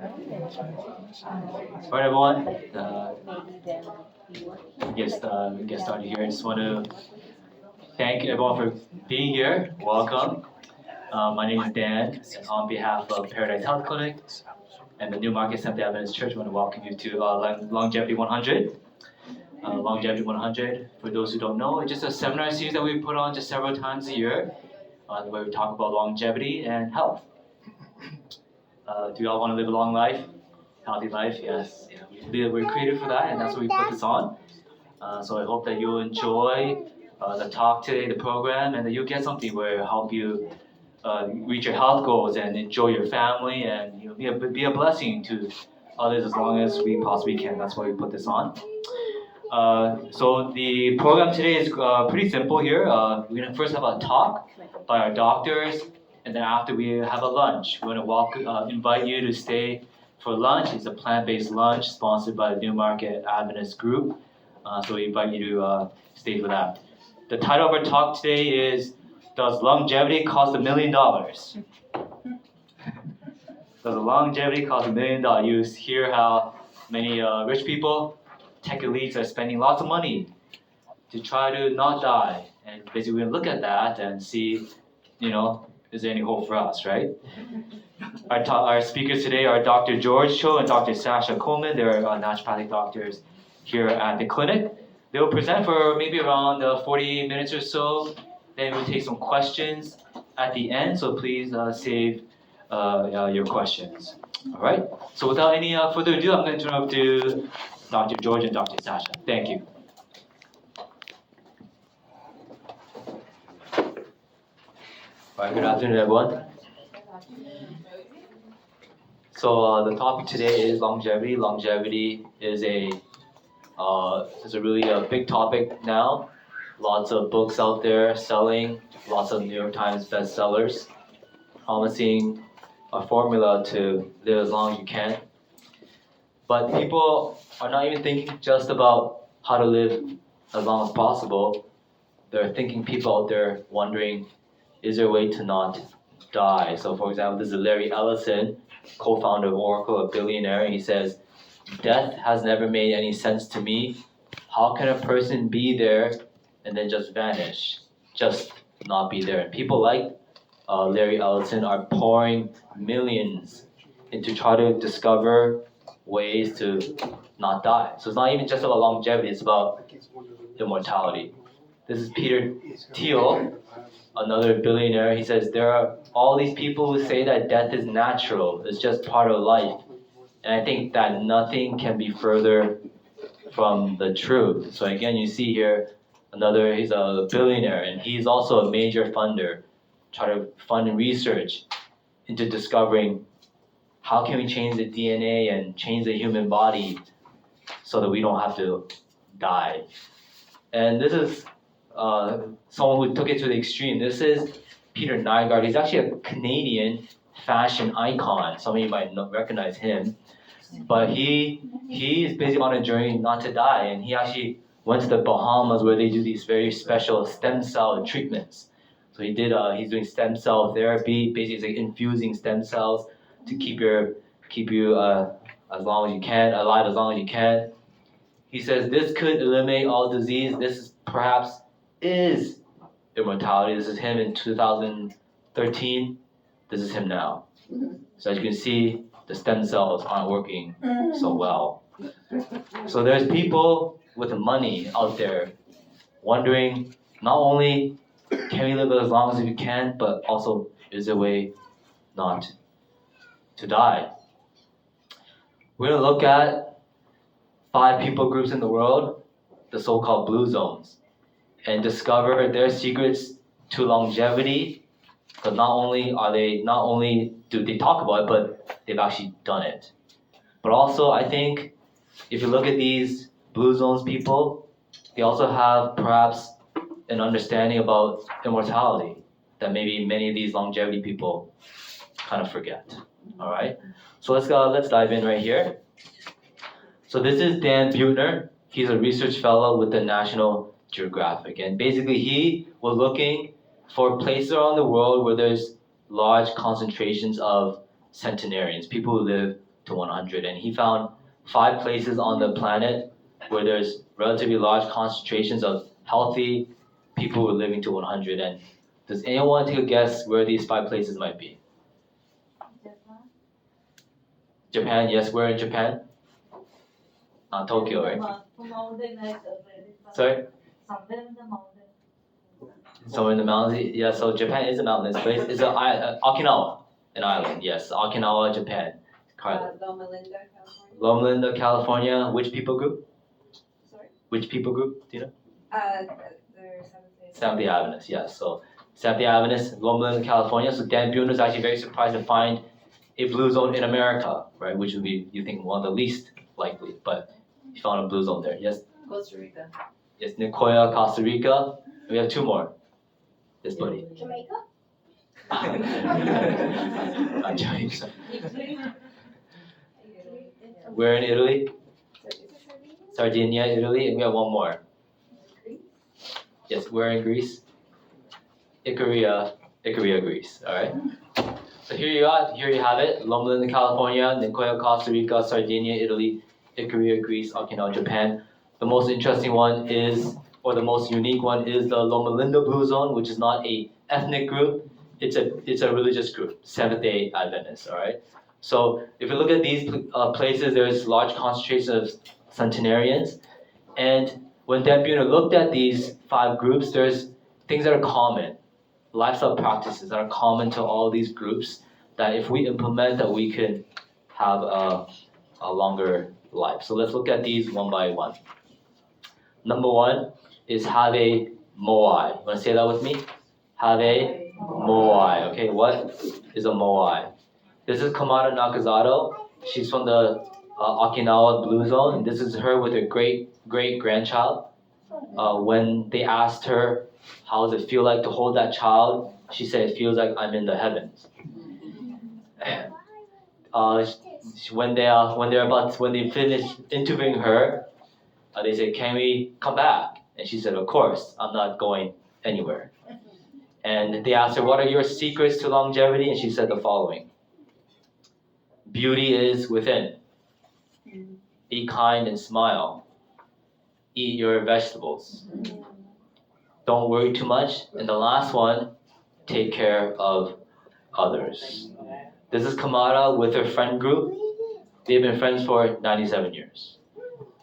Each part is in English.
All right, everyone. Get started here. I just want to thank everyone for being here. Welcome. My name is Dan. On behalf of Paradise Health Clinic and the Newmarket Seventh-day Adventist Church, I want to welcome you to Longevity 100. Longevity 100, for those who don't know, it's just a seminar series that we put on just several times a year, where we talk about longevity and health. Do you all want to live a long life? Healthy life? Yes. Yeah. We're created for that, and that's why we put this on. So I hope that you'll enjoy the talk today, the program, and that you'll get something where it'll help you reach your health goals and enjoy your family, and be a blessing to others as long as we possibly can. That's why we put this on. So the program today is pretty simple here. We're going to first have a talk by our doctors, and then after we have a lunch. We're going to invite you to stay for lunch. It's a plant-based lunch sponsored by the Newmarket Adventist group. So we invite you to stay for that. The title of our talk today is, Does Longevity Cost $1 Million? Does longevity cost $1 million? You hear how many rich people, tech elites are spending lots of money to try to not die. And basically we're going to look at that and see, is there any hope for us, right? Our speakers today are Dr. George Cho and Dr. Sasha Coleman. They're naturopathic doctors here at the clinic. They will present for maybe around 40 minutes or so. Then we'll take some questions at the end, so please save your questions. All right? So without any further ado, I'm going to turn over to Dr. George and Dr. Sasha. Thank you. All right, good afternoon, everyone. So the topic today is longevity. Longevity is a really big topic now. Lots of books out there selling, lots of New York Times bestsellers, promising a formula to live as long as you can. But people are not even thinking just about how to live as long as possible. They're thinking people out there wondering, is there a way to not die? So for example, this is Larry Ellison, co-founder of Oracle, a billionaire. He says, death has never made any sense to me. How can a person be there and then just vanish? Just not be there. And people like Larry Ellison are pouring millions into try to discover ways to not die. So it's not even just about longevity, it's about immortality. This is Peter Thiel, another billionaire. He says, there are all these people who say that death is natural, it's just part of life. And I think that nothing can be further from the truth. So again, you see here, he's a billionaire, and he's also a major funder, try to fund research into discovering how can we change the DNA and change the human body so that we don't have to die. And this is someone who took it to the extreme. This is Peter Nygaard. He's actually a Canadian fashion icon. Some of you might not recognize him. But he is basically on a journey not to die. And he actually went to the Bahamas where they do these very special stem cell treatments. So he's doing stem cell therapy, basically like infusing stem cells to keep you as long as you can, alive as long as you can. He says this could eliminate all disease. This is immortality. This is him in 2013. This is him now. So as you can see, the stem cells aren't working so well. So there's people with money out there wondering, not only can we live as long as we can, but also is there a way not to die? We're going to look at 5 people groups in the world, the so-called blue zones, and discover their secrets to longevity. Because not only do they talk about it, but they've actually done it. But also, I think if you look at these blue zones people, they also have perhaps an understanding about immortality that maybe many of these longevity people kind of forget. All right, so let's dive in right here. So this is Dan Buettner. He's a research fellow with the National Geographic, and basically he was looking for places around the world where there's large concentrations of centenarians, people who live to 100. And he found 5 places on the planet where there's relatively large concentrations of healthy people who are living to 100. And does anyone take a guess where these 5 places might be? Japan, yes, where in Japan? Tokyo, right? Sorry? Somewhere in the mountains. Yeah, so Japan is a mountainous place. It's Okinawa, an island. Yes, Okinawa, Japan. Loma Linda, California. Loma Linda, California. Which people group? Sorry? Which people group? Do you know? They're Seventh-day Adventists. Yes. So Seventh-day Adventists, Loma Linda, California. So Dan Buhner is actually very surprised to find a blue zone in America, right? Which would be, you think, one of the least likely, but he found a blue zone there. Yes. Costa Rica. Yes, Nicoya, Costa Rica. We have 2 more. Yes, buddy. Jamaica? Not Jamaica. We're in Italy. Sardinia, Italy, and we have 1 more. Yes, we're in Greece. Icaria, Greece. All right. So here you have it. Loma Linda, California, Nicoya, Costa Rica, Sardinia, Italy, Icaria, Greece, Okinawa, Japan. The most interesting one is, or the most unique one is the Loma Linda Blue Zone, which is not a ethnic group. It's a religious group, Seventh-day Adventists. All right. So if you look at these places, there's large concentrations of centenarians, and when Dan Buhner looked at these 5 groups, there's things that are common, lifestyle practices that are common to all these groups that if we implement, that we can have a longer life. So let's look at these one by one. Number 1 is have a moai. You want to say that with me? Have a moai. Okay, what is a moai? This is Kamada Nakazato. She's from the Okinawa Blue Zone. And this is her with her great-grandchild. When they asked her, how does it feel like to hold that child? She said, it feels like I'm in the heavens. When they finished interviewing her, they said, can we come back? And she said, of course, I'm not going anywhere. And they asked her, what are your secrets to longevity? And she said the following. Beauty is within. Be kind and smile. Eat your vegetables. Don't worry too much. And the last one, take care of others. This is Kamara with her friend group. They've been friends for 97 years.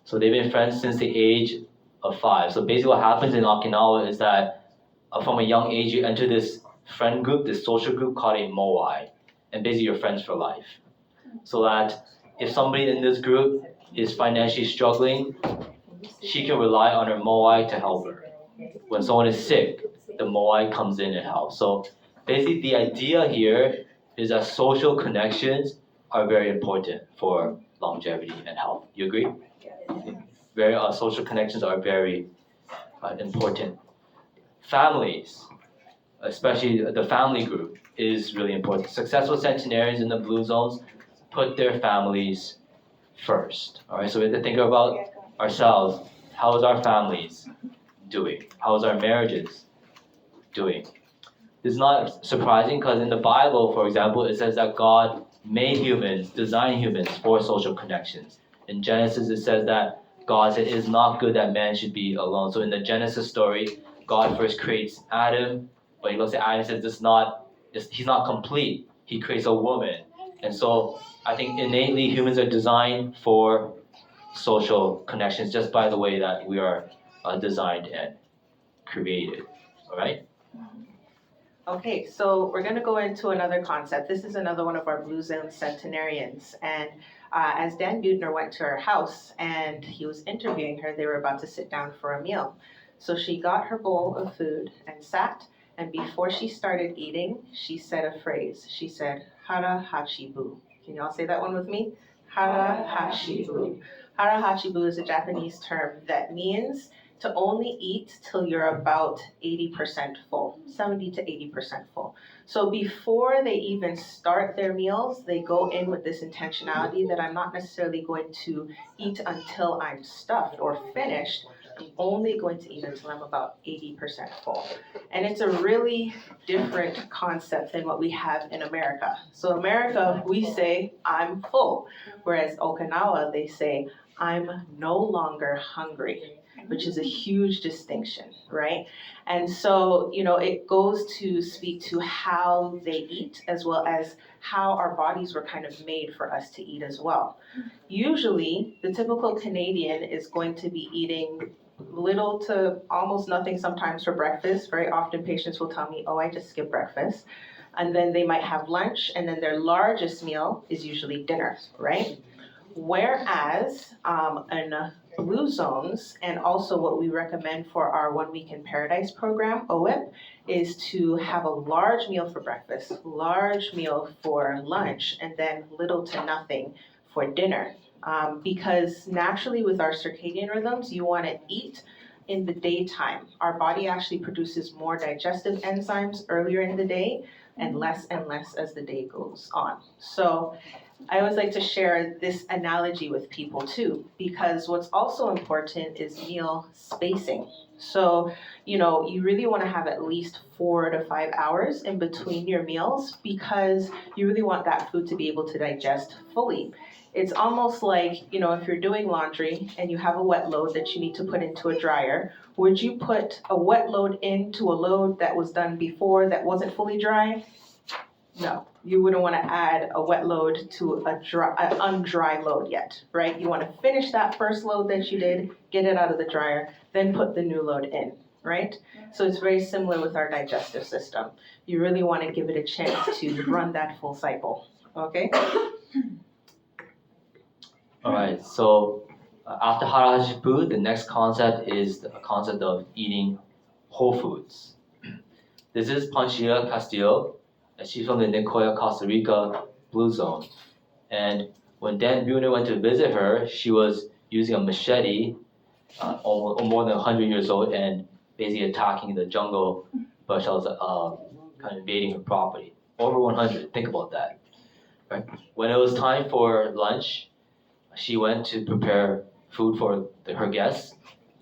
So they've been friends since the age of 5. So basically what happens in Okinawa is that from a young age you enter this friend group, this social group called a moai. And basically you're friends for life. So that if somebody in this group is financially struggling, she can rely on her moai to help her. When someone is sick, the moai comes in and helps. So basically the idea here is that social connections are very important for longevity and health. You agree? Social connections are very important. Families, especially the family group, is really important. Successful centenarians in the blue zones put their families first. All right, so we have to think about ourselves. How is our families doing? How is our marriages doing? This is not surprising because in the Bible, for example, it says that God made humans, designed humans for social connections. In Genesis, it says that God said it is not good that man should be alone. So in the Genesis story, God first creates Adam, but he looks at Adam and says, he's not complete. He creates a woman. And so I think innately humans are designed for social connections just by the way that we are designed and created. All right? Okay, so we're going to go into another concept. This is another one of our Blue Zone centenarians. And as Dan Buhner went to her house and he was interviewing her, they were about to sit down for a meal. So she got her bowl of food and sat. And before she started eating, she said a phrase. She said, Hara Hachibu. Can you all say that one with me? Hara Hachibu. Hara Hachibu is a Japanese term that means to only eat till you're about 80% full, 70 to 80% full. So before they even start their meals, they go in with this intentionality that I'm not necessarily going to eat until I'm stuffed or finished, I'm only going to eat until I'm about 80% full. And it's a really different concept than what we have in America. So America, we say, I'm full, whereas Okinawa, they say, I'm no longer hungry, which is a huge distinction, right? And so, it goes to speak to how they eat as well as how our bodies were kind of made for us to eat as well. Usually, the typical Canadian is going to be eating little to almost nothing sometimes for breakfast. Very often patients will tell me, oh, I just skip breakfast. And then they might have lunch, and then their largest meal is usually dinner, right? Whereas in blue zones, and also what we recommend for our 1 Week in Paradise program, OWIP, is to have a large meal for breakfast, large meal for lunch, and then little to nothing for dinner. Because naturally with our circadian rhythms, you want to eat in the daytime. Our body actually produces more digestive enzymes earlier in the day and less as the day goes on. So I always like to share this analogy with people too, because what's also important is meal spacing. So, you really want to have at least 4 to 5 hours in between your meals because you really want that food to be able to digest fully. It's almost like, if you're doing laundry and you have a wet load that you need to put into a dryer, would you put a wet load into a load that was done before that wasn't fully dry? No, you wouldn't want to add a wet load to an undry load yet, right? You want to finish that first load that you did, get it out of the dryer, then put the new load in, right? So it's very similar with our digestive system. You really want to give it a chance to run that full cycle, okay? All right, so after harajuku food, the next concept is the concept of eating whole foods. This is Panchia Castillo, and she's from the Nicoya, Costa Rica Blue Zone. And when Dan Buhner went to visit her, she was using a machete, more than 100 years old, and basically attacking the jungle, but she was kind of invading her property. Over 100, think about that. Right? When it was time for lunch, she went to prepare food for her guests.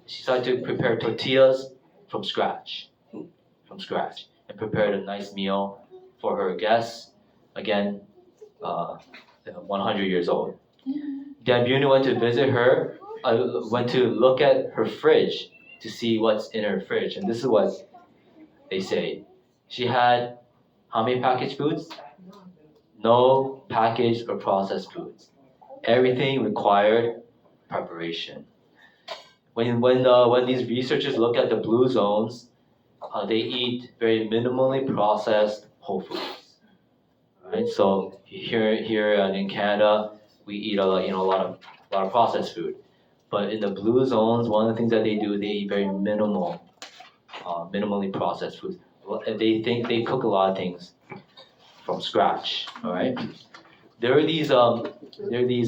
She started to prepare tortillas from scratch, and prepared a nice meal for her guests. Again, 100 years old. Dan Buhner went to visit her, went to look at her fridge to see what's in her fridge, and this is what they say. She had how many packaged foods? No packaged or processed foods. Everything required preparation. When these researchers look at the blue zones, they eat very minimally processed whole foods. Right? So here in Canada, we eat a lot of processed food. But in the blue zones, one of the things that they do, they eat very minimally processed foods. They cook a lot of things from scratch. All right. There are these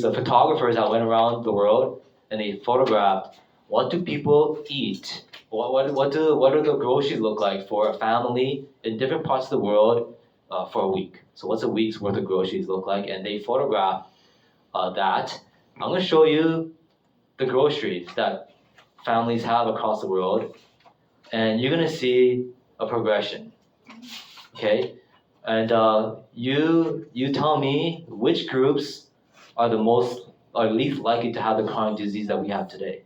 photographers that went around the world and they photographed what do people eat, what do the groceries look like for a family in different parts of the world for a week. So what's a week's worth of groceries look like? And they photographed that. I'm going to show you the groceries that families have across the world, and you're going to see a progression. Okay. And you tell me which groups are least likely to have the chronic disease that we have today.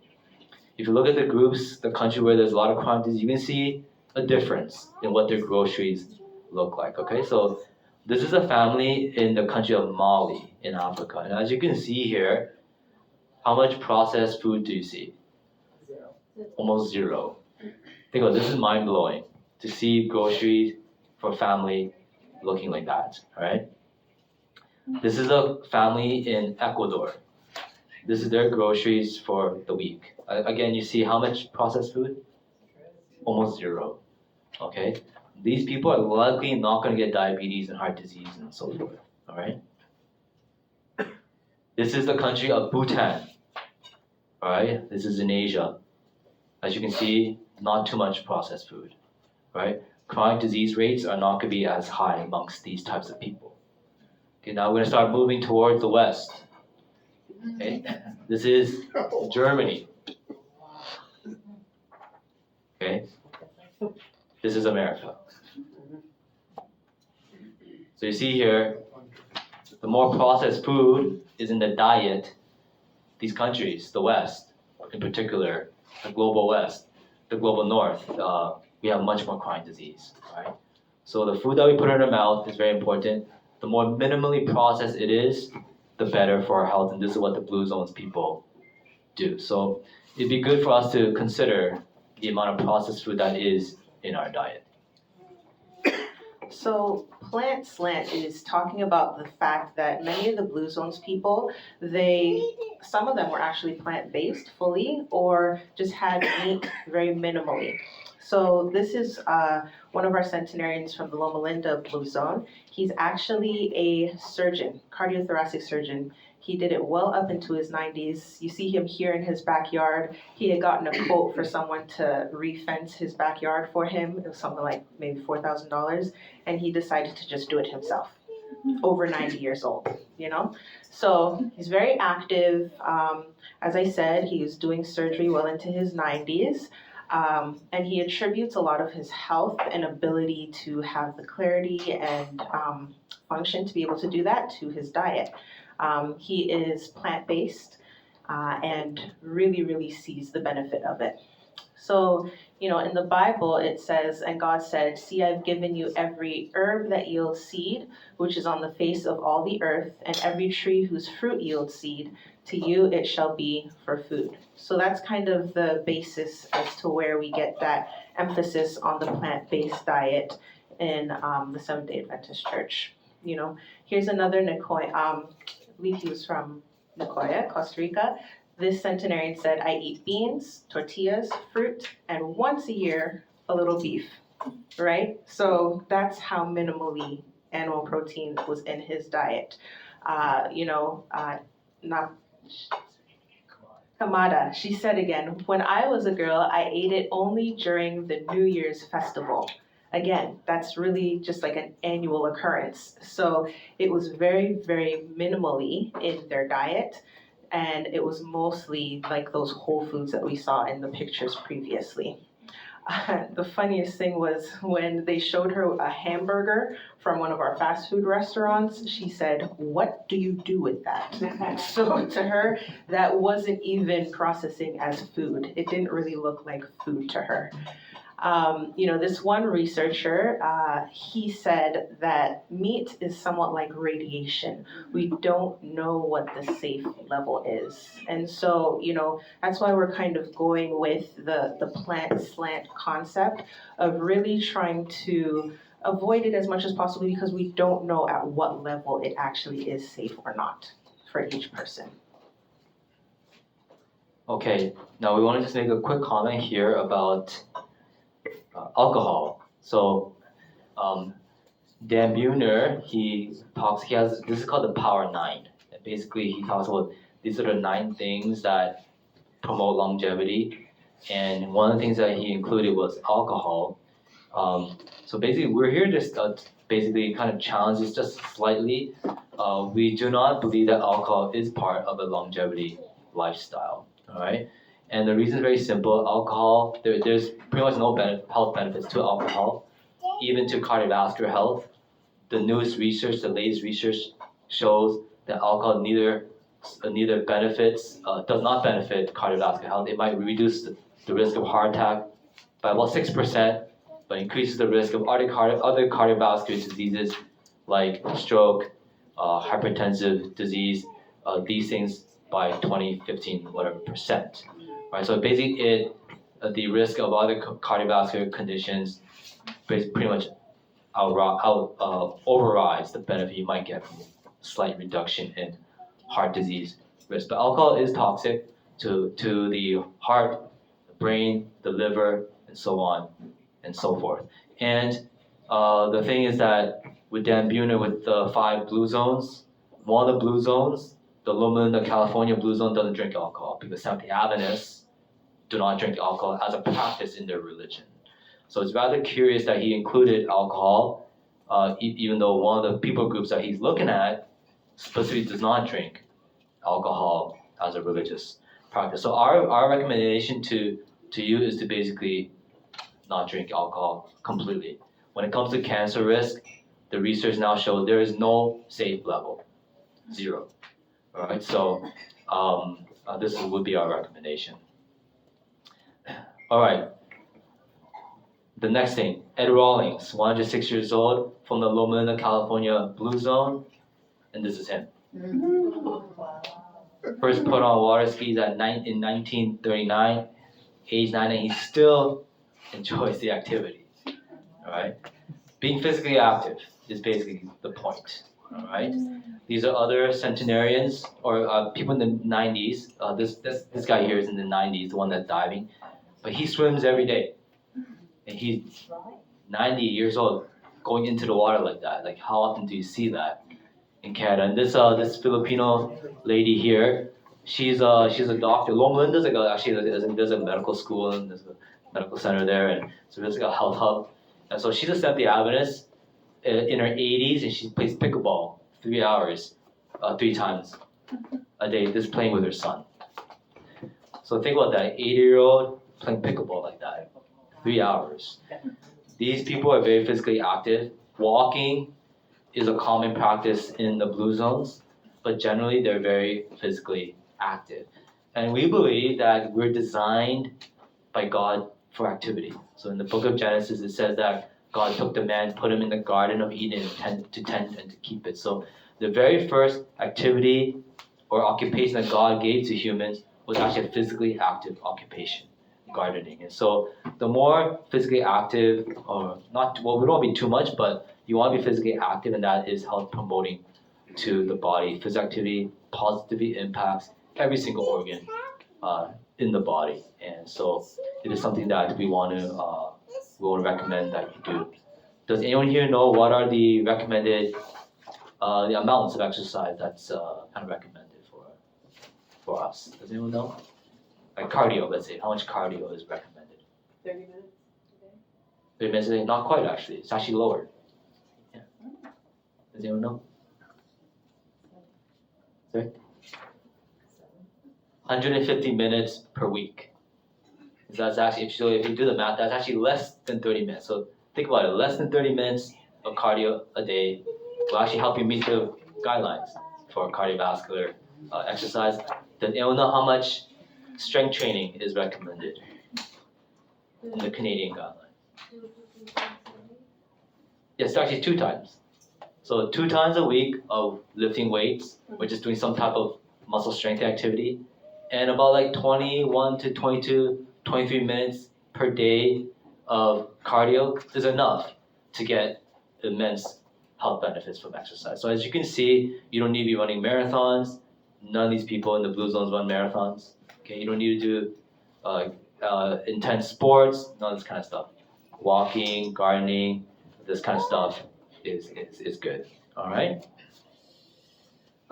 If you look at the groups, the country where there's a lot of chronic disease, you can see a difference in what their groceries look like. Okay, so this is a family in the country of Mali in Africa, and as you can see here, how much processed food do you see? Almost zero. Think about it, this is mind blowing to see groceries for a family looking like that, all right? This is a family in Ecuador. This is their groceries for the week. Again, you see how much processed food? Almost zero, okay? These people are likely not going to get diabetes and heart disease and so forth, all right? This is the country of Bhutan, all right? This is in Asia. As you can see, not too much processed food, right? Chronic disease rates are not going to be as high amongst these types of people. Okay, now we're going to start moving towards the west. Okay, this is Germany. Okay? This is America. So you see here, the more processed food is in the diet, these countries, the West in particular, the global West, the global North, we have much more chronic disease, right? So the food that we put in our mouth is very important. The more minimally processed it is, the better for our health, and this is what the Blue Zones people do. So it'd be good for us to consider the amount of processed food that is in our diet. So Plant Slant is talking about the fact that many of the Blue Zones people, some of them were actually plant-based fully or just had meat very minimally. So this is one of our centenarians from the Loma Linda Blue Zone. He's actually a surgeon, cardiothoracic surgeon. He did it well up into his 90s. You see him here in his backyard. He had gotten a quote for someone to re-fence his backyard for him. It was something like maybe $4,000. And he decided to just do it himself, over 90 years old, you know? So he's very active. As I said, he was doing surgery well into his 90s. And he attributes a lot of his health and ability to have the clarity and function to be able to do that to his diet. He is plant-based and really, really sees the benefit of it. So, you know, in the Bible it says, and God said, "See, I've given you every herb that yields seed, which is on the face of all the earth, and every tree whose fruit yields seed. To you it shall be for food." So that's kind of the basis as to where we get that emphasis on the plant-based diet in the Seventh-day Adventist Church. You know, here's another Nicoya, I believe he was from Nicoya, Costa Rica. This centenarian said, "I eat beans, tortillas, fruit, and once a year, a little beef," right? So that's how minimally animal protein was in his diet. Kamada, she said again, "When I was a girl, I ate it only during the New Year's festival." Again, that's really just like an annual occurrence. So it was very, very minimally in their diet. And it was mostly like those whole foods that we saw in the pictures previously. The funniest thing was when they showed her a hamburger from one of our fast food restaurants, she said, "What do you do with that?" So to her, that wasn't even processing as food. It didn't really look like food to her. This one researcher, he said that meat is somewhat like radiation. We don't know what the safe level is. And so, that's why we're kind of going with the plant slant concept of really trying to avoid it as much as possible because we don't know at what level it actually is safe or not for each person. Okay, now we want to just make a quick comment here about alcohol. So Dan Buhner, this is called the Power 9. And basically he talks about these are the 9 things that promote longevity. And one of the things that he included was alcohol. So basically we're here to basically kind of challenge this just slightly. We do not believe that alcohol is part of a longevity lifestyle, all right? And the reason is very simple. Alcohol, there's pretty much no health benefits to alcohol, even to cardiovascular health. The newest research, the latest research shows that alcohol neither does not benefit cardiovascular health. It might reduce the risk of heart attack by about 6%, but increases the risk of other cardiovascular diseases like stroke, hypertensive disease, these things by 20, 15, whatever percent. Right, so basically the risk of other cardiovascular conditions pretty much overrides the benefit you might get from a slight reduction in heart disease risk. But alcohol is toxic to the heart, the brain, the liver, and so on and so forth. And the thing is that with Dan Buhner, with the 5 blue zones, one of the blue zones, the Loma Linda, California blue zone, doesn't drink alcohol because Seventh-day Adventists do not drink alcohol as a practice in their religion. So it's rather curious that he included alcohol, even though one of the people groups that he's looking at specifically does not drink alcohol as a religious practice. So our recommendation to you is to basically not drink alcohol completely. When it comes to cancer risk, the research now shows there is no safe level, 0. All right, so this would be our recommendation. All right. The next thing, Ed Rawlings, 106 years old, from the Loma Linda, California Blue Zone, and this is him. First put on water skis in 1939, age 9, and he still enjoys the activity. All right, being physically active is basically the point. All right, these are other centenarians or people in the 90s. This guy here is in the 90s, the one that's diving, but he swims every day, and he's 90 years old, going into the water like that. Like, how often do you see that in Canada? And this Filipino lady here, she's a doctor. Loma Linda's there's a medical school and there's a medical center there, and so there's like a health hub. And so she's a Seventh-day Adventist in her 80s, and she plays pickleball 3 hours, 3 times a day, just playing with her son. So think about that, 80-year-old playing pickleball like that, 3 hours. These people are very physically active. Walking is a common practice in the blue zones, but generally they're very physically active. And we believe that we're designed by God for activity. So in the book of Genesis, it says that God took the man, put him in the Garden of Eden to tend and to keep it. So the very first activity or occupation that God gave to humans was actually a physically active occupation, gardening. And so the more physically active, or not, well, we don't want to be too much, but you want to be physically active, and that is health promoting to the body. Physical activity positively impacts every single organ in the body. And so it is something that we want to recommend that you do. Does anyone here know what are the recommended the amounts of exercise that's kind of recommended for us? Does anyone know? Like cardio, let's say. How much cardio is recommended? 30 minutes a day? 30 minutes a day? Not quite, actually. It's actually lower. Yeah. Does anyone know? Sorry? 150 minutes per week. That's actually, if you do the math, that's actually less than 30 minutes. So think about it, less than 30 minutes of cardio a day will actually help you meet the guidelines for cardiovascular exercise. Does anyone know how much strength training is recommended in the Canadian guidelines? Yes, actually 2 times. So 2 times a week of lifting weights, or just doing some type of muscle strength activity, and about like 21 to 22, 23 minutes per day of cardio is enough to get immense health benefits from exercise. So as you can see, you don't need to be running marathons. None of these people in the blue zones run marathons. Okay, you don't need to do intense sports, none of this kind of stuff. Walking, gardening, this kind of stuff is good. All right.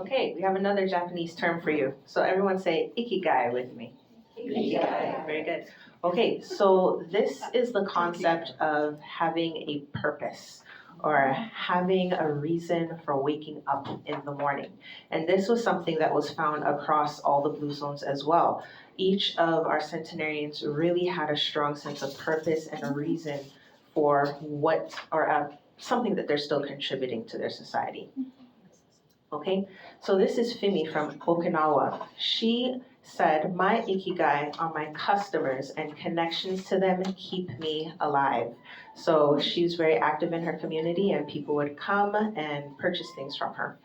Okay, we have another Japanese term for you. So everyone say ikigai with me. Ikigai. Very good. Okay, so this is the concept of having a purpose or having a reason for waking up in the morning. And this was something that was found across all the blue zones as well. Each of our centenarians really had a strong sense of purpose and a reason for what, or something that they're still contributing to their society. Okay, so this is Fimi from Okinawa. She said, "My ikigai are my customers, and connections to them keep me alive." So she's very active in her community, and people would come and purchase things from her.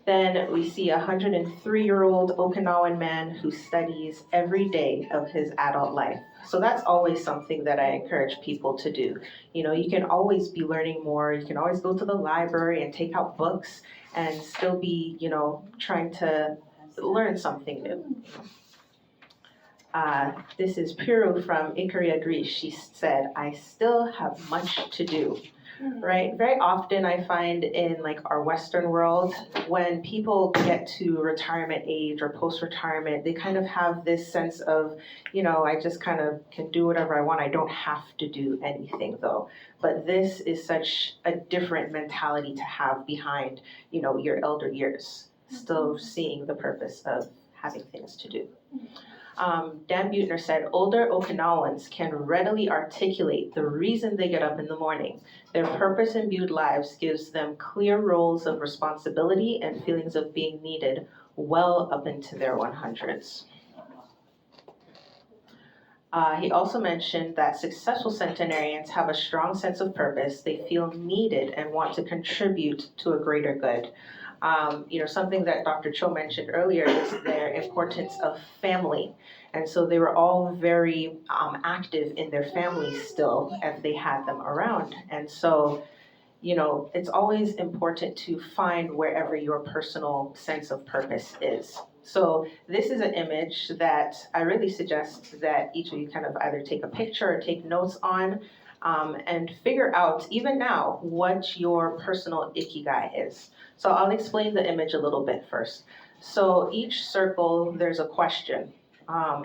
Then we see a 103-year-old Okinawan man who studies every day of his adult life. So that's always something that I encourage people to do. You know, you can always be learning more. You can always go to the library and take out books and still be, you know, trying to learn something new. This is Piru from Ikaria, Greece. She said, "I still have much to do." Right? Very often I find in like our Western world, when people get to retirement age or post-retirement, they kind of have this sense of, you know, I just kind of can do whatever I want. I don't have to do anything though. But this is such a different mentality to have behind, you know, your elder years, still seeing the purpose of having things to do. Dan Buettner said, older Okinawans can readily articulate the reason they get up in the morning. Their purpose-imbued lives gives them clear roles of responsibility and feelings of being needed well up into their 100s. He also mentioned that successful centenarians have a strong sense of purpose. They feel needed and want to contribute to a greater good. Something that Dr. Cho mentioned earlier is their importance of family. And so they were all very active in their families still if they had them around. And so, it's always important to find wherever your personal sense of purpose is. So this is an image that I really suggest that each of you kind of either take a picture or take notes on, and figure out, even now, what your personal ikigai is. So I'll explain the image a little bit first. So each circle, there's a question.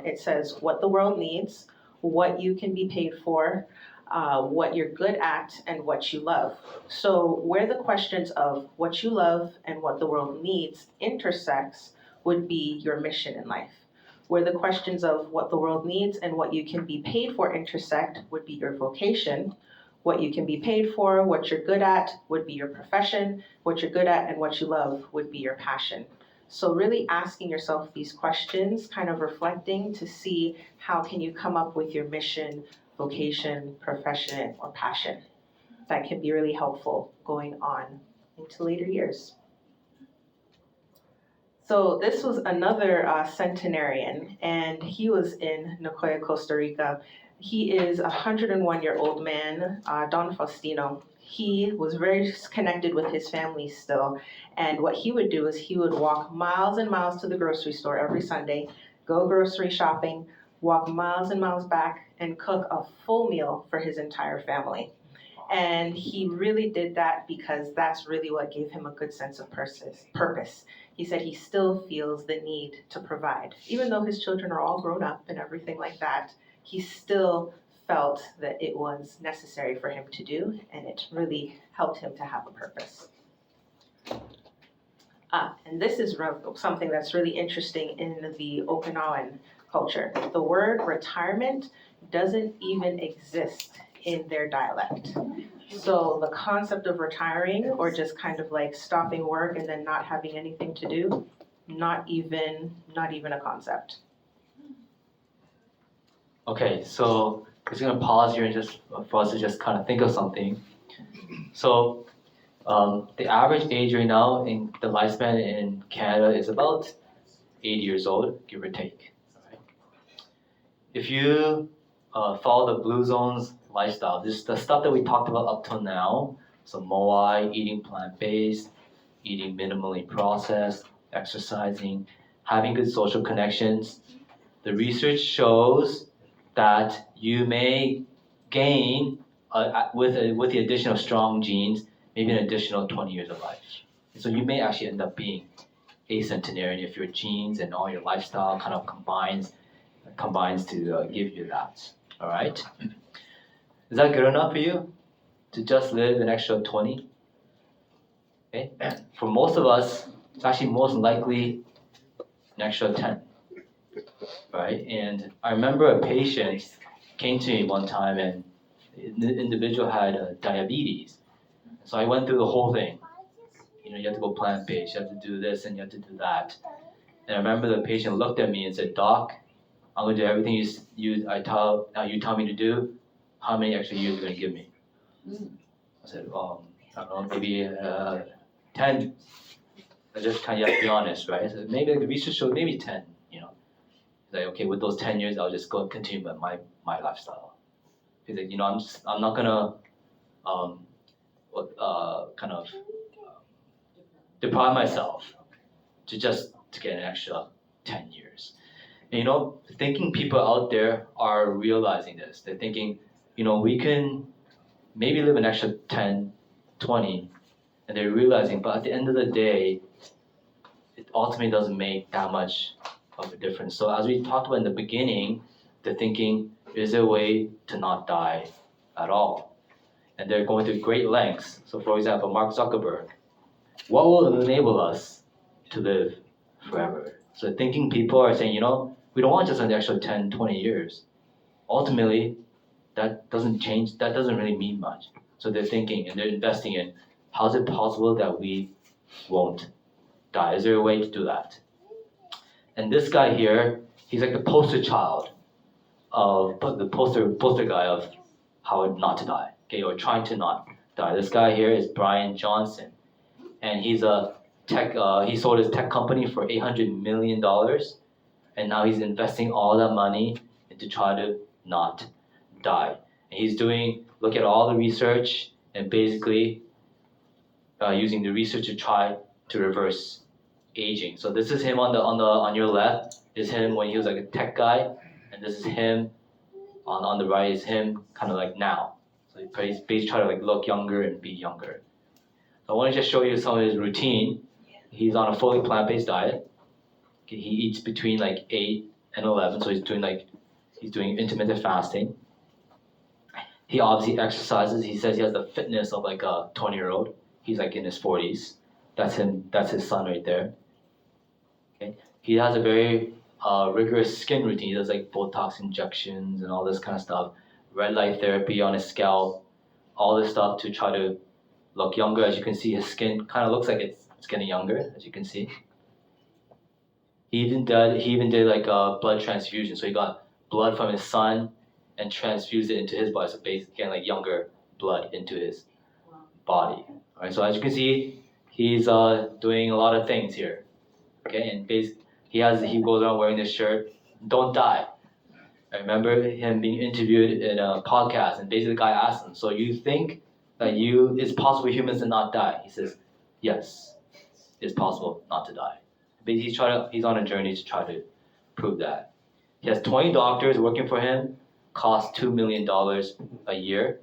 It says what the world needs, what you can be paid for, what you're good at, and what you love. So where the questions of what you love and what the world needs intersects would be your mission in life. Where the questions of what the world needs and what you can be paid for intersect would be your vocation. What you can be paid for, what you're good at, would be your profession. What you're good at and what you love would be your passion. So really asking yourself these questions, kind of reflecting to see how can you come up with your mission, vocation, profession, or passion. That can be really helpful going on into later years. So this was another centenarian, and he was in Nicoya, Costa Rica. He is a 101-year-old man, Don Faustino. He was very connected with his family still, and what he would do is he would walk miles and miles to the grocery store every Sunday, go grocery shopping, walk miles and miles back, and cook a full meal for his entire family. And he really did that because that's really what gave him a good sense of purpose. He said he still feels the need to provide. Even though his children are all grown up and everything like that, he still felt that it was necessary for him to do, and it really helped him to have a purpose. And this is something that's really interesting in the Okinawan culture. The word retirement doesn't even exist in their dialect. So the concept of retiring or just kind of like stopping work and then not having anything to do, not even a concept. Okay, so I'm just gonna pause here and just for us to just kind of think of something. So the average age right now in the lifespan in Canada is about 80 years old, give or take. Right? If you follow the Blue Zone's lifestyle, this is the stuff that we talked about up till now. So moai, eating plant-based, eating minimally processed, exercising, having good social connections. The research shows that you may gain, with the addition of strong genes, maybe an additional 20 years of life. So you may actually end up being a centenarian if your genes and all your lifestyle kind of combines to give you that. All right? Is that good enough for you to just live an extra 20? Okay. For most of us, it's actually most likely an extra 10. Right? And I remember a patient came to me one time, and the individual had diabetes. So I went through the whole thing. You have to go plant-based, you have to do this, and you have to do that. And I remember the patient looked at me and said, "Doc, I'm going to do everything you tell me to do. How many extra years are you going to give me?" I said, I don't know, maybe 10. I just kind of have to be honest, right? So maybe the research showed maybe 10, Like, okay, with those 10 years, I'll just go continue my lifestyle. He's like, I'm not gonna kind of deprive myself to get an extra 10 years. And, thinking people out there are realizing this. They're thinking, we can maybe live an extra 10, 20, and they're realizing, but at the end of the day, it ultimately doesn't make that much of a difference. So as we talked about in the beginning, they're thinking, is there a way to not die at all? And they're going to great lengths. So for example, Mark Zuckerberg, what will enable us to live forever? So thinking people are saying, we don't want just an extra 10, 20 years. Ultimately, that doesn't change, that doesn't really mean much. So they're thinking and they're investing in, how is it possible that we won't die? Is there a way to do that? And this guy here, he's like the poster child of the poster guy of how not to die, okay, or trying to not die. This guy here is Bryan Johnson, and he's a tech. He sold his tech company for $800 million, and now he's investing all that money to try to not die. And he's look at all the research and basically using the research to try to reverse aging. So this is him on your left is him when he was like a tech guy, and this is him on the right is him kind of like now. So he's basically trying to like look younger and be younger. So I want to just show you some of his routine. He's on a fully plant-based diet. He eats between like 8 and 11, so he's doing intermittent fasting. He obviously exercises. He says he has the fitness of like a 20-year-old. He's like in his 40s. That's him. That's his son right there. Okay. He has a very rigorous skin routine. He does like Botox injections and all this kind of stuff. Red light therapy on his scalp. All this stuff to try to look younger. As you can see, his skin kind of looks like it's getting younger. As you can see. He even did like a blood transfusion. So he got blood from his son and transfused it into his body. So basically getting like younger blood into his body. All right. So as you can see, he's doing a lot of things here. Okay, and basically he goes around wearing this shirt, "Don't die." I remember him being interviewed in a podcast, and basically the guy asked him, "So you think that it's possible for humans to not die?" He says, "Yes, it's possible not to die." But he's on a journey to try to prove that. He has 20 doctors working for him, costs $2 million a year,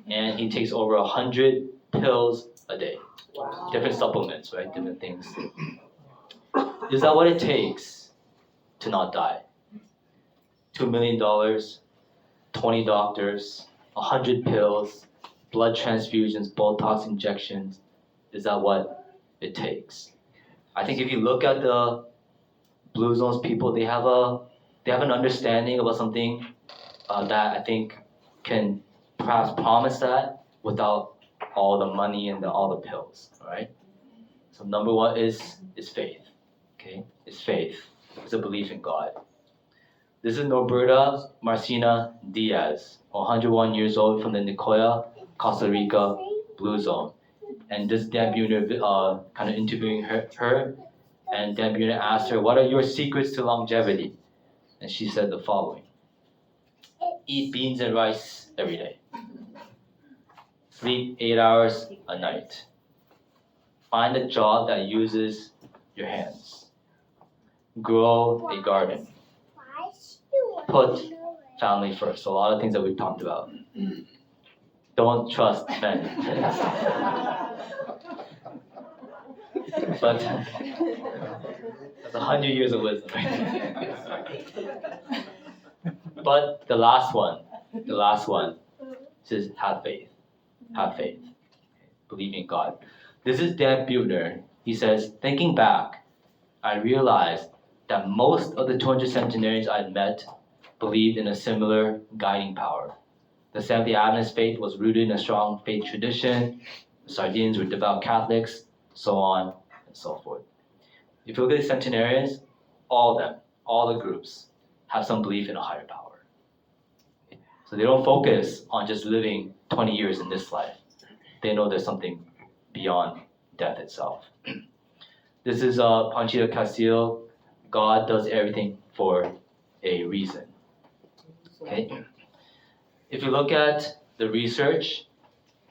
and he takes over 100 pills a day. Wow. Different supplements, right? Different things. Is that what it takes to not die? $2 million, 20 doctors, 100 pills, blood transfusions, Botox injections. Is that what it takes? I think if you look at the Blue Zones people, they have an understanding about something that I think can perhaps promise that without all the money and all the pills. All right. So number one is faith. Okay, it's faith. It's a belief in God. This is Norberta Marcina Diaz, 101 years old from the Nicoya, Costa Rica Blue Zone. And this Dan Buhner kind of interviewing her, and Dan Buhner asked her, "What are your secrets to longevity?" And she said the following: "Eat beans and rice every day. Sleep 8 hours a night. Find a job that uses your hands. Grow a garden. Put family first." So a lot of things that we've talked about. Don't trust men. But that's 100 years of wisdom. But the last one says have faith. Have faith. Believe in God. This is Dan Buhner. He says, "Thinking back, I realized that most of the 200 centenarians I'd met believed in a similar guiding power. The Seventh-day Adventist faith was rooted in a strong faith tradition. The Sardinians were devout Catholics, so on and so forth." If you look at the centenarians, all of them, all the groups, have some belief in a higher power. So they don't focus on just living 20 years in this life. They know there's something beyond death itself. This is Panchita Castillo. God does everything for a reason. Okay? If you look at the research,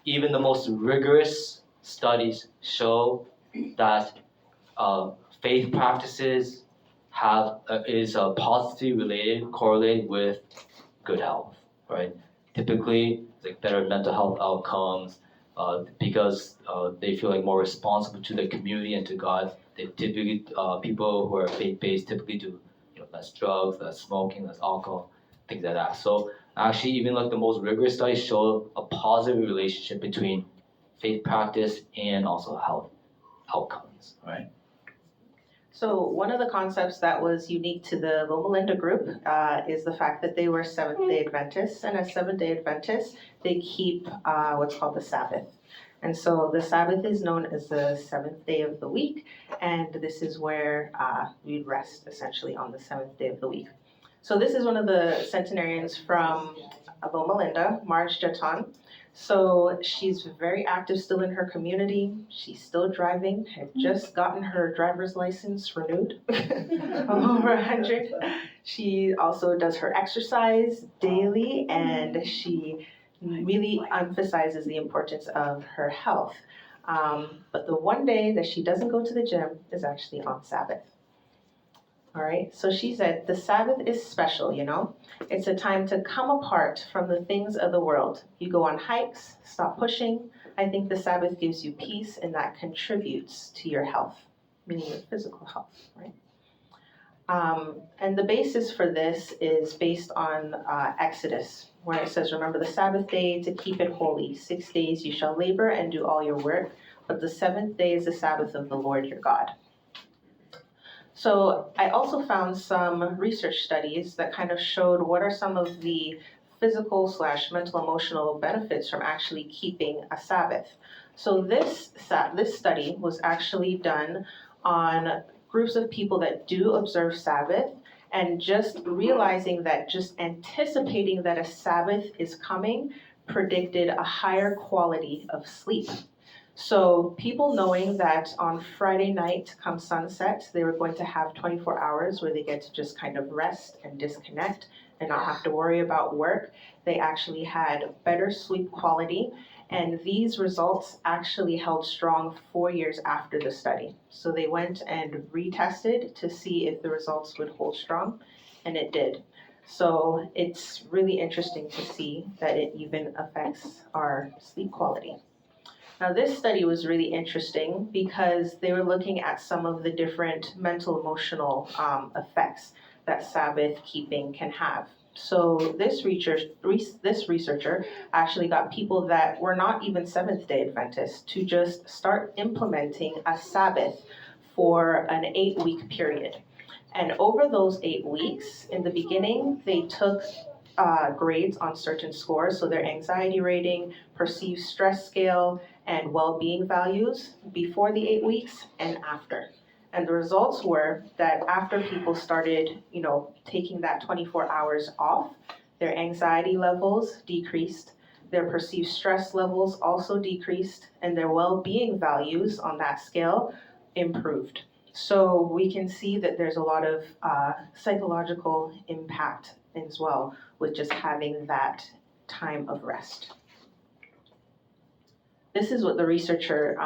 even the most rigorous studies show that faith practices is positively correlated with good health, right? Typically, it's like better mental health outcomes because they feel like more responsible to the community and to God. They typically people who are faith-based typically do less drugs, less smoking, less alcohol, things like that. So actually, even like the most rigorous studies show a positive relationship between faith practice and also health outcomes, right? So one of the concepts that was unique to the Loma Linda group is the fact that they were Seventh-day Adventists, and as Seventh-day Adventists, they keep what's called the Sabbath. And so the Sabbath is known as the seventh day of the week, and this is where we rest essentially on the seventh day of the week. So this is one of the centenarians from Loma Linda, Marge Jaton. So she's very active still in her community. She's still driving, had just gotten her driver's license renewed, over 100. She also does her exercise daily, and she really emphasizes the importance of her health. But the one day that she doesn't go to the gym is actually on Sabbath. All right, so she said, the Sabbath is special, you know? It's a time to come apart from the things of the world. You go on hikes, stop pushing. I think the Sabbath gives you peace, and that contributes to your health, meaning your physical health, right? And the basis for this is based on Exodus, where it says, remember the Sabbath day to keep it holy. 6 days you shall labor and do all your work, but the seventh day is the Sabbath of the Lord your God. So I also found some research studies that kind of showed what are some of the physical / mental emotional benefits from actually keeping a Sabbath. So this study was actually done on groups of people that do observe Sabbath, and just realizing that just anticipating that a Sabbath is coming predicted a higher quality of sleep. So people knowing that on Friday night come sunset, they were going to have 24 hours where they get to just kind of rest and disconnect and not have to worry about work, they actually had better sleep quality. And these results actually held strong 4 years after the study. So they went and retested to see if the results would hold strong, and it did. So it's really interesting to see that it even affects our sleep quality. Now, this study was really interesting because they were looking at some of the different mental, emotional effects that Sabbath keeping can have. So this researcher actually got people that were not even Seventh-day Adventists to just start implementing a Sabbath for an 8-week period. And over those 8 weeks, in the beginning, they took grades on certain scores, so their anxiety rating, perceived stress scale, and well-being values before the 8 weeks and after. And the results were that after people started, taking that 24 hours off, their anxiety levels decreased, their perceived stress levels also decreased, and their well-being values on that scale improved. So we can see that there's a lot of psychological impact as well with just having that time of rest. This is what the researcher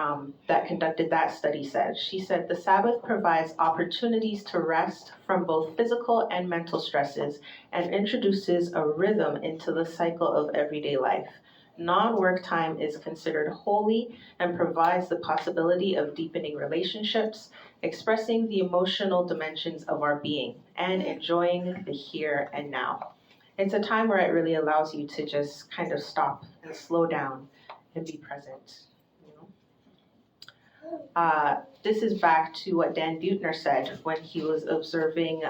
that conducted that study said. She said, the Sabbath provides opportunities to rest from both physical and mental stresses and introduces a rhythm into the cycle of everyday life. Non-work time is considered holy and provides the possibility of deepening relationships, expressing the emotional dimensions of our being, and enjoying the here and now. It's a time where it really allows you to just kind of stop and slow down and be present. This is back to what Dan Buettner said when he was observing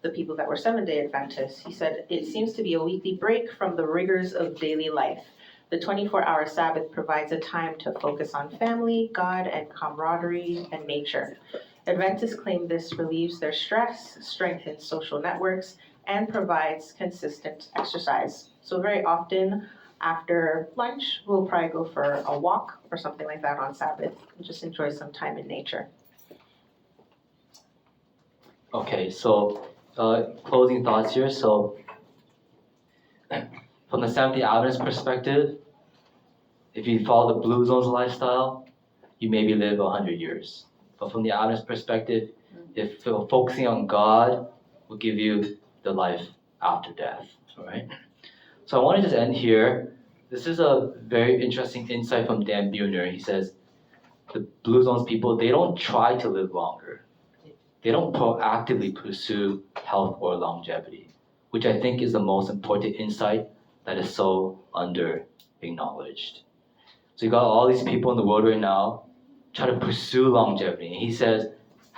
the people that were Seventh-day Adventists. He said, it seems to be a weekly break from the rigors of daily life. The 24-hour Sabbath provides a time to focus on family, God, and camaraderie and nature. Adventists claim this relieves their stress, strengthens social networks, and provides consistent exercise. So very often after lunch, we'll probably go for a walk or something like that on Sabbath and just enjoy some time in nature. Okay, so closing thoughts here. So from the Seventh-day Adventist perspective, if you follow the Blue Zones lifestyle, you maybe live 100 years. But from the Adventist perspective, if focusing on God will give you the life after death, all right? So I want to just end here. This is a very interesting insight from Dan Buettner. He says, the Blue Zones people, they don't try to live longer. They don't proactively pursue health or longevity, which I think is the most important insight that is so under-acknowledged. So you got all these people in the world right now trying to pursue longevity. And he says,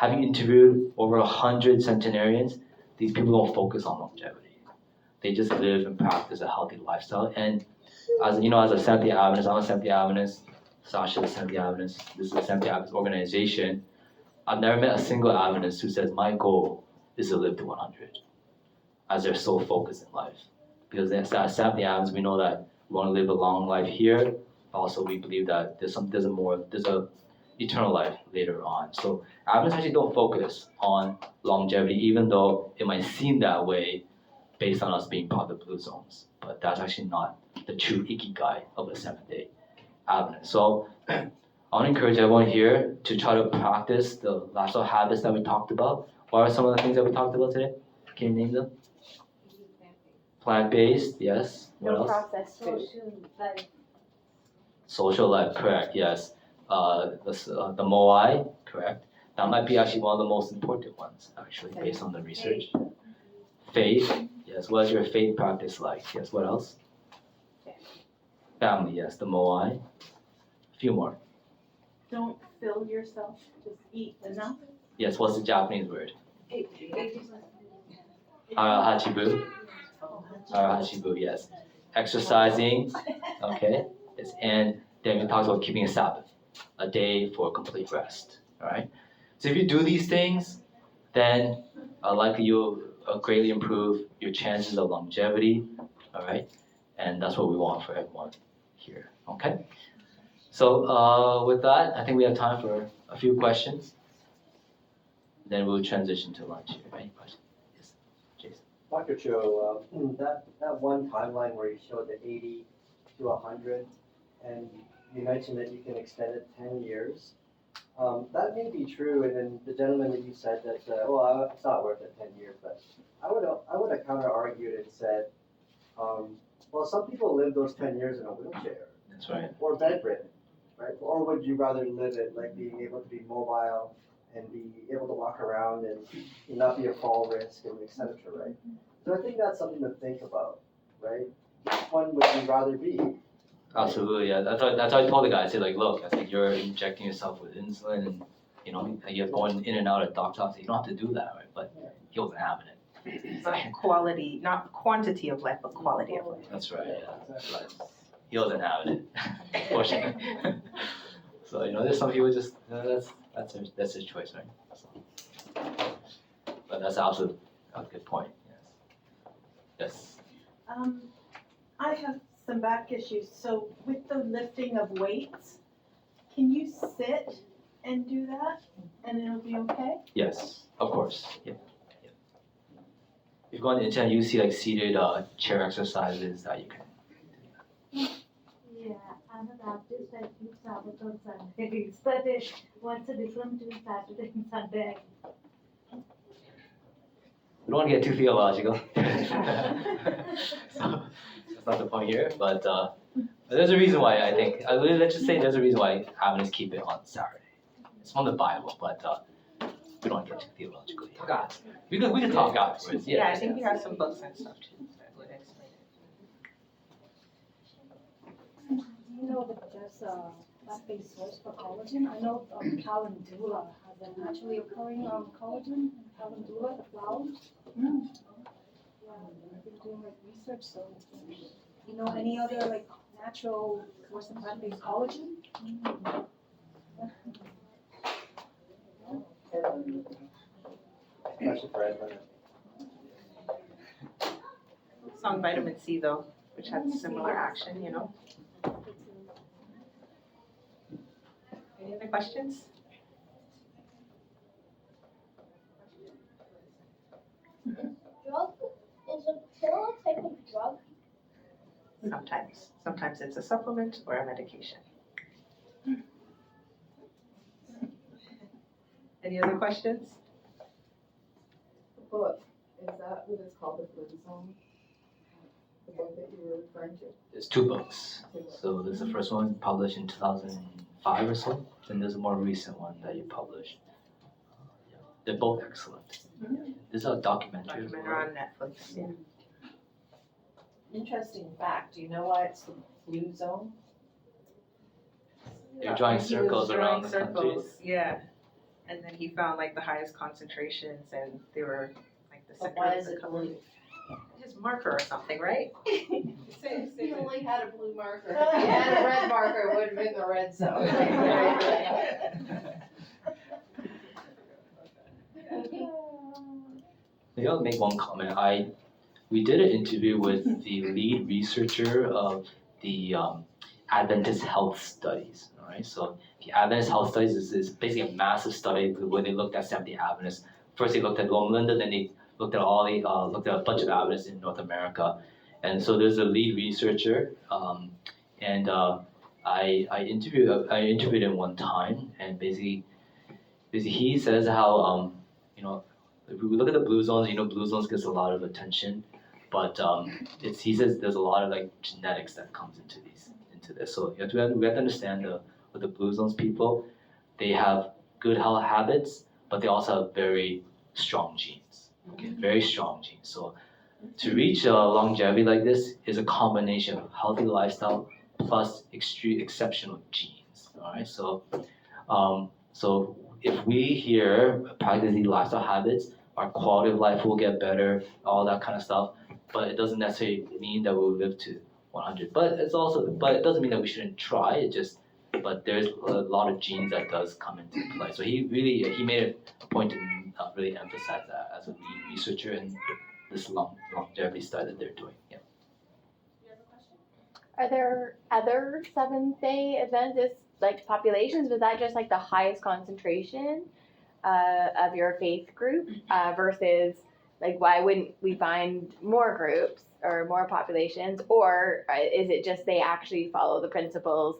having interviewed over 100 centenarians, these people don't focus on longevity. They just live and practice a healthy lifestyle. And as a Seventh-day Adventist, I'm a Seventh-day Adventist. Sasha is a Seventh-day Adventist. This is a Seventh-day Adventist organization. I've never met a single Adventist who says my goal is to live to 100, as they're so focused in life. Because as Seventh-day Adventists, we know that we want to live a long life here. Also, we believe that there's a eternal life later on. So Adventists actually don't focus on longevity, even though it might seem that way based on us being part of the Blue Zones. But that's actually not the true ikigai of a Seventh-day Adventist. So I want to encourage everyone here to try to practice the lifestyle habits that we talked about. What are some of the things that we talked about today? Can you name them? Plant-based, yes. What else? processed food. Social life, correct, yes. The moai, correct. That might be actually one of the most important ones, actually, based on the research. Faith, yes. What is your faith practice like? Yes, what else? Family, yes. The moai. A few more. Don't fill yourself, just eat enough. Yes, what's the Japanese word? Hachibu. Hachibu, yes. Exercising, okay. Yes. And then we talked about keeping a Sabbath, a day for complete rest, all right? So if you do these things, then likely you'll greatly improve your chances of longevity, all right? And that's what we want for everyone here, okay? So with that, I think we have time for a few questions. Then we'll transition to lunch here. Any questions? Yes, Jason. Dr. Cho, that one timeline where you showed the 80 to 100, and you mentioned that you can extend it 10 years. That may be true, and then the gentleman that you said that, it's not worth it 10 years, but I would have counter-argued and said, well, some people live those 10 years in a wheelchair. That's right. Or bedridden, right? Or would you rather live it like being able to be mobile and be able to walk around and not be a fall risk and et cetera, right? So I think that's something to think about, right? Which one would you rather be? Absolutely, yeah. That's how I told the guy. I said, like, look, I said, you're injecting yourself with insulin, and you're going in and out of doctor's office. You don't have to do that, right? But he wasn't having it. Quality, not quantity of life, but quality of life. That's right. Yeah. But he wasn't having it, unfortunately. So there's some people just that's his choice, right? So, but that's absolutely a good point. Yes. Yes. I have some back issues, so with the lifting of weights, can you sit and do that and it'll be okay? Yes, of course. Yep. If you go on the internet, you see like seated chair exercises that you can. Yeah, I'm a Baptist. I keep Sabbath on Sundays, but what's the difference between Saturday and Sunday? We don't want to get too theological. So that's not the point here, but there's a reason why I think. Let's just say there's a reason why Adventists keep it on Saturday. It's from the Bible, but we don't want to get too theological. We can talk afterwards. Yeah, I think we have some books and stuff too that would explain it. You know that there's a plant-based source for collagen. I know calendula has a naturally occurring collagen. Calendula, the flower. Yeah, I've been doing like research, so any other natural source of plant-based collagen? Especially for Edmund. It's on vitamin C though, which has similar action, Any other questions? Drug? Is a pill a type of drug? Sometimes it's a supplement or a medication. Any other questions? The book, is that what it's called, the Blue Zone? The book that you were referring to? There's two books. So there's the first one published in 2005 or so. Then there's a more recent one that you published. They're both excellent. This is a documentary. Documentary on Netflix, yeah. Interesting fact, do you know why it's the Blue Zone? You're drawing He was circles drawing around the circles, countries. yeah. And then he found like the highest concentrations, and they were like the But sicker why of is the it color. blue? His marker or something, right? He only had a blue marker. If he had a red marker, it would have been the red zone. Maybe I'll make one comment. We did an interview with the lead researcher of the Adventist Health Studies. All right, so the Adventist Health Studies is basically a massive study where they looked at Seventh-day Adventists. First, they looked at Loma Linda, then they looked at looked at a bunch of Adventists in North America. And so there's a lead researcher, and I interviewed him one time, and basically he says how if we look at the blue zones, blue zones gets a lot of attention, but he says there's a lot of like genetics that comes into this. So we have to understand with the blue zones people, they have good health habits, but they also have very strong genes. Okay, very strong genes. So to reach longevity like this is a combination of healthy lifestyle plus exceptional genes. All right, so if we here practice these lifestyle habits, our quality of life will get better, all that kind of stuff. But it doesn't necessarily mean that we'll live to 100. But it doesn't mean that we shouldn't try. But there's a lot of genes that does come into play. So he made a point to really emphasize that as a lead researcher in this longevity study that they're doing. Yeah. Are there other Seventh-day Adventist like populations? Was that just like the highest concentration of your faith group versus like why wouldn't we find more groups or more populations, or is it just they actually follow the principles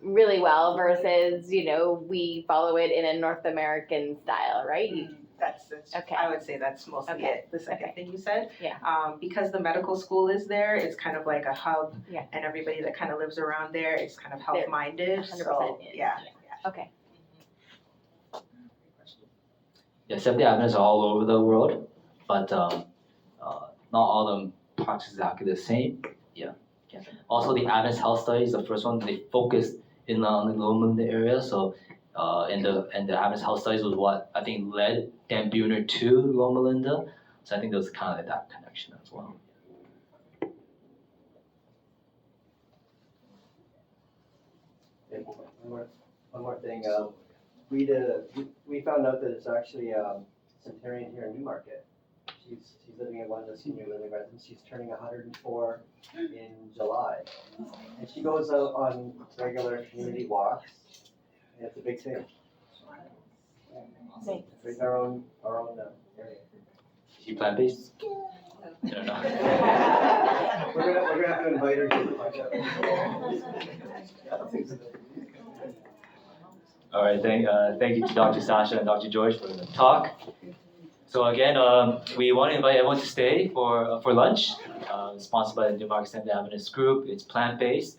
really well versus we follow it in a North American style, right? That's Okay. I would say that's mostly Okay. it. The second thing you said. Yeah. Because the medical school is there, it's kind of like a hub, Yeah. and everybody that kind of lives around there is kind of health minded. 100% So is. yeah. Okay. Yeah, Seventh-day Adventists are all over the world, but not all of them practice exactly the same. Yeah. Also, the Adventist Health Studies, the first one, they focused on the Loma Linda area. So, and the Adventist Health Studies was what I think led Dan Buhner to Loma Linda. So I think there's kind of like that connection as well. Okay, one more thing. We found out that it's actually a centenarian here in Newmarket. She's living in one of the senior living residents. She's turning 104 in July, and she goes out on regular community walks, and it's a big thing. Thanks. It's our own area. Is she plant-based? I don't know. We're gonna have to invite her to the podcast. All right, thank you to Dr. Sasha and Dr. George for the talk. So again, we want to invite everyone to stay for lunch, sponsored by the Newmarket Seventh-day Adventist group. It's plant-based.